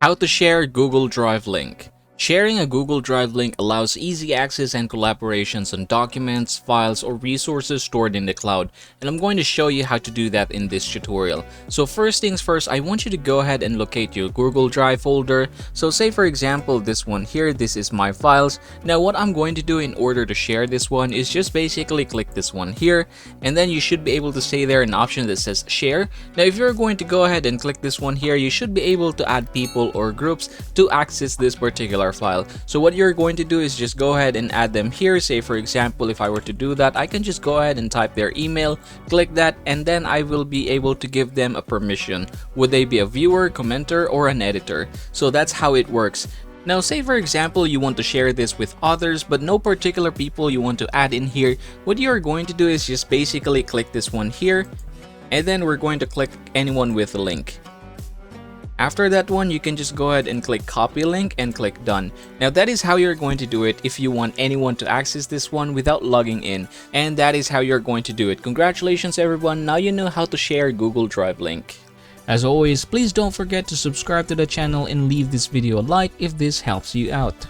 How to share Google Drive link. Sharing a Google Drive link allows easy access and collaborations on documents, files, or resources stored in the cloud, and I'm going to show you how to do that in this tutorial. So first things first, I want you to go ahead and locate your Google Drive folder. So say for example this one here, this is my files. Now what I'm going to do in order to share this one is just basically click this one here, and then you should be able to see there an option that says share. Now if you're going to go ahead and click this one here, you should be able to add people or groups to access this particular file. So what you're going to do is just go ahead and add them here. Say for example, if I were to do that, I can just go ahead and type their email, click that, and then I will be able to give them a permission. Would they be a viewer, commenter, or an editor? So that's how it works. Now say for example you want to share this with others but no particular people you want to add in here. What you're going to do is just basically click this one here, and then we're going to click anyone with a link. After that one, you can just go ahead and click copy link and click done. Now that is how you're going to do it if you want anyone to access this one without logging in, and that is how you're going to do it. Congratulations everyone, now you know how to share Google Drive link. As always, please don't forget to subscribe to the channel and leave this video a like if this helps you out.